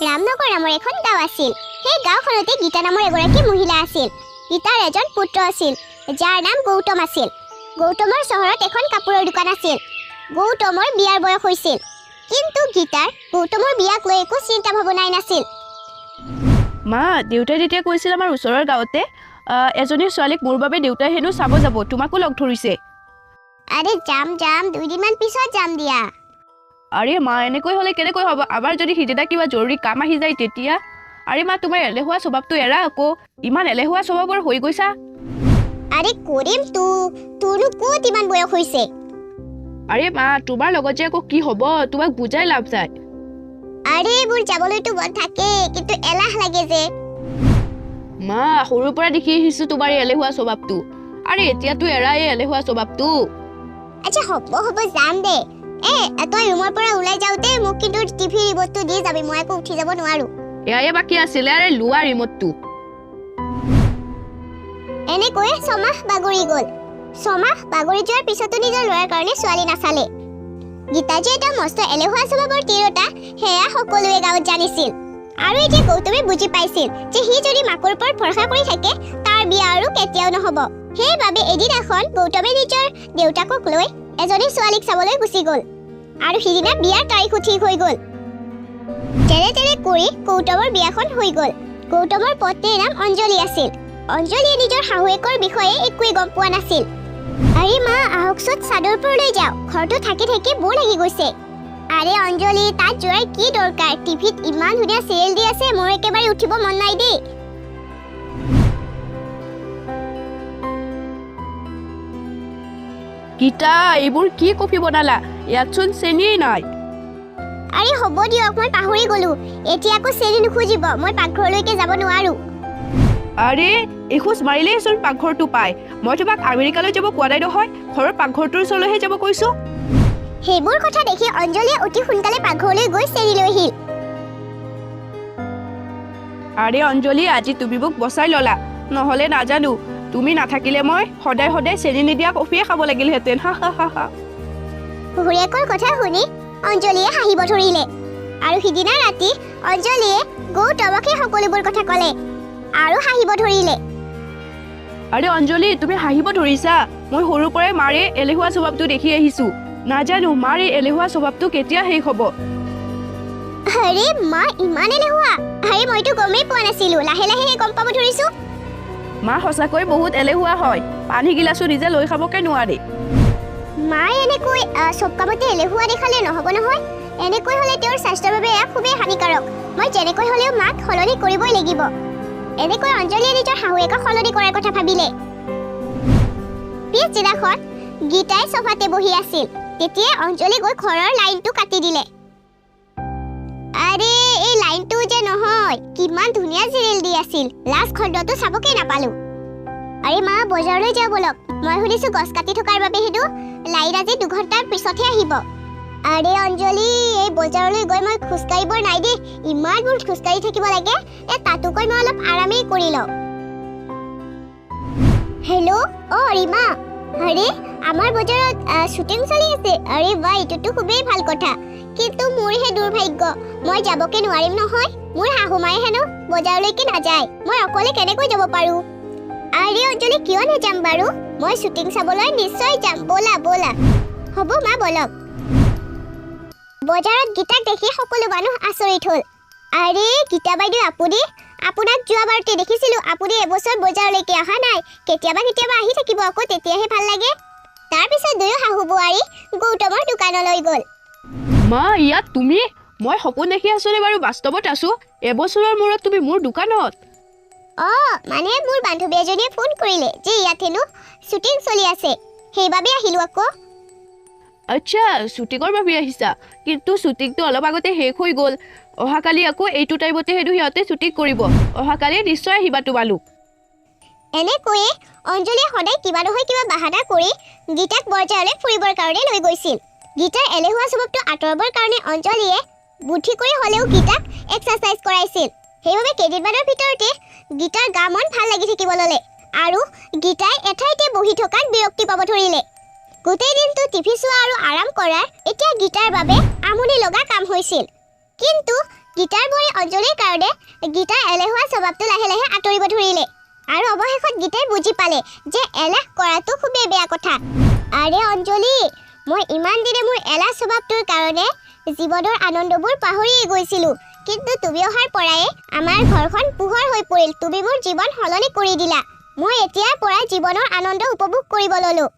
ৰামনগৰ নামৰ এখন গাঁও আছিল। সেই গাঁওখনতে গীতা নামৰ এগৰাকী মহিলা আছিল। গীতাৰ এজন পুত্ৰ আছিল, যাৰ নাম গৌতম আছিল। গৌতমৰ চহৰত এখন কাপোৰৰ দোকান আছিল। গৌতমৰ বিয়াৰ বয়স হৈছিল, কিন্তু গীতাৰ গৌতমৰ বিয়াক লৈ একো চিন্তা ভাৱনাই নাছিল। মা, দেউতাই তেতিয়া কৈছিল আমাৰ ওচৰৰ গাঁৱতে এজনী ছোৱালীক মোৰ বাবে দেউতাই হেনো চাব যাব, তোমাকো লগ ধৰিছে। আৰে যাম 2দিনমান পিছত যাম দিয়া। আৰে মা, এনেকৈ হ'লে কেনেকৈ হ'ব? আমাৰ যদি সিদিনা কিবা জৰুৰী কাম আহি যায় তেতিয়া? আৰে মা, তোমাৰ এলেহুৱা স্বভাৱটো এৰা আকৌ, ইমান এলেহুৱা স্বভাৱৰ হৈ গৈছা। আৰে কৰিম তোৰনো ক'ত ইমান বয়স হৈছে? আৰে মা, তোমাৰ লগত যে আকৌ কি হ'ব, তোমাক বুজাই লাভ যায়। আৰে এইবোৰ যাবলৈতো মন থাকে, কিন্তু এলাহ লাগে যে। মা, সৰুৰ পৰা দেখি আহিছোঁ তোমাৰ এই এলেহুৱা স্বভাৱটো। আৰে এতিয়াতো এৰা এই এলেহুৱা স্বভাৱটো। আচ্ছা হ'ব যাম দে। তই ৰুমৰ পৰা ওলাই যাওঁতে মোক কিন্তু টিভি ৰিম'টটো দি যাবি, মই আকৌ উঠি যাব নোৱাৰো। এয়াই বাকী আছিলে, আৰে লোৱা ৰিম'টটো। এনেকৈ ছমাহ বাগৰি গ'ল। ছমাহ বাগৰি যোৱাৰ পিছতো নিজৰ ল'ৰাৰ কাৰণে ছোৱালী নাচালে। গীতা যে এটা মস্ত এলেহুৱা স্বভাৱৰ তিৰোতা, সেয়া সকলোৱে গাঁৱত জানিছিল। আৰু এতিয়া গৌতমে বুজি পাইছিল যে সি যদি মাকৰ ওপৰত ভৰসা কৰি থাকে, তাৰ বিয়া আৰু কেতিয়াও নহ'ব। সেইবাবে এদিনাখন গৌতমে নিজৰ দেউতাকক লৈ এজনী ছোৱালীক চাবলৈ গুচি গ'ল, আৰু সিদিনা বিয়াৰ তাৰিখো ঠিক হৈ গ'ল। যেনে তেনে কৰি গৌতমৰ বিয়াখন হৈ গ'ল। গৌতমৰ পত্নীৰ নাম অঞ্জলি আছিল। অঞ্জলিয়ে নিজৰ শাহুৱেকৰ বিষয়ে একোৱেই গম পোৱা নাছিল। আৰে মা, আহকচোন চাদৰ ওপৰলৈ যাওঁ, ঘৰটো থাকি থাকি বৰ লাগি গৈছে। আৰে অঞ্জলি, তাত যোৱাৰ কি দৰকাৰ? টিভিত ইমান ধুনীয়া চিৰিয়েল দি আছে, মোৰ একেবাৰে উঠিব মন নাই দেই। গীতা, এইবোৰ কি কফি বনালা? ইয়াতচোন চেনিয়েই নাই। আৰে হ'ব দিয়ক, মই পাহৰি গ'লো। এতিয়া আকৌ চেনি নুখুজিব, মই পাকঘৰলৈকে যাব নোৱাৰো। আৰে এখোজ মাৰিলেই চোন পাকঘৰটো পায়। মই তোমাক আমেৰিকালৈ যাব কোৱা নাই নহয়, ঘৰৰ পাকঘৰটোৰ ওচৰলৈহে যাব কৈছো। সেইবোৰ কথা দেখি অঞ্জলিয়ে অতি সোনকালে পাকঘৰলৈ গৈ চেনি লৈ আহিল। আৰে অঞ্জলি, আজি তুমি মোক বচাই ল'লা, নহ'লে নাজানো তুমি নাথাকিলে মই সদায় সদায় চেনি নিদিয়া কফিয়ে খাব লাগিলহেঁতেন। শহুৰেকৰ কথা শুনি অঞ্জলিয়ে হাঁহিব ধৰিলে, আৰু সিদিনা ৰাতি অঞ্জলিয়ে গৌতমকে সকলোবোৰ কথা ক'লে আৰু হাঁহিব ধৰিলে। আৰে অঞ্জলি, তুমি হাঁহিব ধৰিছা? মই সৰুৰ পৰাই মাৰে এলেহুৱা স্বভাৱটো দেখি আহিছো। নাজানো মাৰ এই এলেহুৱা স্বভাৱটো কেতিয়া শেষ হ'ব। আৰে মা ইমান এলেহুৱা? আৰে মইতো গমেই পোৱা নাছিলো, লাহে লাহে গম পাব ধৰিছো। মা সঁচাকৈ বহুত এলেহুৱা হয়, পানী গিলাচো নিজে লৈ খাবকে নোৱাৰে। মাই এনেকৈ চব কামতে এলেহুৱা দেখালে নহ'ব নহয়। এনেকৈ হ'লে তেওঁৰ স্বাস্থ্যৰ বাবে এয়া খুবেই হানিকাৰক। মই যেনেকৈ হ'লেও মাক সলনি কৰিবই লাগিব। এনেকৈ অঞ্জলিয়ে নিজৰ শাহুৱেকক সলনি কৰাৰ কথা ভাবিলে। পিছদিনাখন গীতাই চফাতে বহি আছিল। তেতিয়াই অঞ্জলি গৈ ঘৰৰ লাইনটো কাটি দিলে। আৰে এই লাইনটো যে নহয়, কিমান ধুনীয়া চিৰিয়েল দি আছিল, লাষ্ট খণ্ডটো চাবকে নাপালো। আৰে মা, বজাৰলৈ যাওঁ বলক। মই শুনিছো গছ কাটি থকাৰ বাবে হেনো লাইন আজি 2 ঘণ্টাৰ পিছতহে আহিব। আৰে অঞ্জলি, এই বজাৰলৈ গৈ মই খোজকাঢ়িব নাই দেই, ইমান দূৰ খোজকাঢ়ি থাকিব লাগে। তাতোকৈ মই অলপ আৰামেই কৰি লওঁ। হেল্ল', ৰীমা। আৰে আমাৰ বজাৰত শ্বুটিং চলি আছে। আৰে বাহ, এইটোতো খুবেই ভাল কথা, কিন্তু মোৰহে দুৰ্ভাগ্য, মই যাবকে নোৱাৰিম নহয়। মোৰ শাহুমায়ে হেনো বজাৰলৈকে নাযায়, মই অকলে কেনেকৈ যাব পাৰো? আৰে অঞ্জলি, কিয় নাযাম বাৰু? মই শ্বুটিং চাবলৈ নিশ্চয় যাম, ব'লা ব'লা। হ'ব মা, বলক। বজাৰত গীতাক দেখি সকলো মানুহ আচৰিত হ'ল। আৰে গীতা বাইদেউ, আপোনাক যোৱাবাৰতে দেখিছিলো, আপুনি এবছৰ বজাৰলৈকে অহা নাই। কেতিয়াবা আহি থাকিব আকৌ, তেতিয়াহে ভাল লাগে। তাৰপিছত দুয়ো শাহু বোৱাৰী গৌতমৰ দোকানলৈ গ'ল। মা, ইয়াত তুমি? মই সপোন দেখি আছোনে বাৰু বাস্তৱত আছো? এবছৰৰ মূৰত তুমি মোৰ দোকানত? মানে মোৰ বান্ধৱী এজনীয়ে ফোন কৰিলে যে ইয়াত হেনো শ্বুটিং চলি আছে, সেইবাবে আহিলো আকৌ। আচ্ছা, শ্বুটিঙৰ বাবে আহিছা, কিন্তু শ্বুটিংটো অলপ আগতে শেষ হৈ গ'ল। অহাকালি আকৌ এইটো টাইমতে হেনো সিহঁতে শ্বুটিং কৰিব। অহাকালি নিশ্চয় আহিবা তোমালোক। এনেকৈয়ে অঞ্জলিয়ে সদায় কিবা নহয় কিবা বাহানা কৰি গীতাক বজাৰলৈ ফুৰিবৰ কাৰণে লৈ গৈছিল। গীতাৰ এলেহুৱা স্বভাৱটো আঁতৰাবৰ কাৰণে অঞ্জলিয়ে বুদ্ধি কৰি হ'লেও গীতাক এক্সাৰচাইজ কৰাইছিল। সেইবাবে কেইদিনমানৰ ভিতৰতে গীতাৰ গা মন ভাল লাগি থাকিব ল'লে, আৰু গীতাই এঠাইতে বহি থকাত বিৰক্তি পাব ধৰিলে। গোটেই দিনটো টিভি চোৱা আৰু আৰাম কৰাৰ এতিয়া গীতাৰ বাবে আমনি লগা কাম হৈছিল। কিন্তু গীতাৰ ভৰি অঞ্জলিৰ কাৰণে গীতাৰ এলেহুৱা স্বভাৱটো লাহে লাহে আঁতৰিব ধৰিলে আৰু অৱশেষত গীতাই বুজি পালে যে এলাহ কৰাটো খুবেই বেয়া কথা। আৰে অঞ্জলি, মই ইমান দিনে মোৰ এলাহ স্বভাৱটোৰ কাৰণে জীৱনৰ আনন্দবোৰ পাহৰিয়ে গৈছিলোঁ, কিন্তু তুমি অহাৰ পৰাই আমাৰ ঘৰখন পোহৰ হৈ পৰিল। তুমি মোৰ জীৱন সলনি কৰি দিলা। মই এতিয়াৰ পৰা জীৱনৰ আনন্দ উপভোগ কৰিব ল'লোঁ।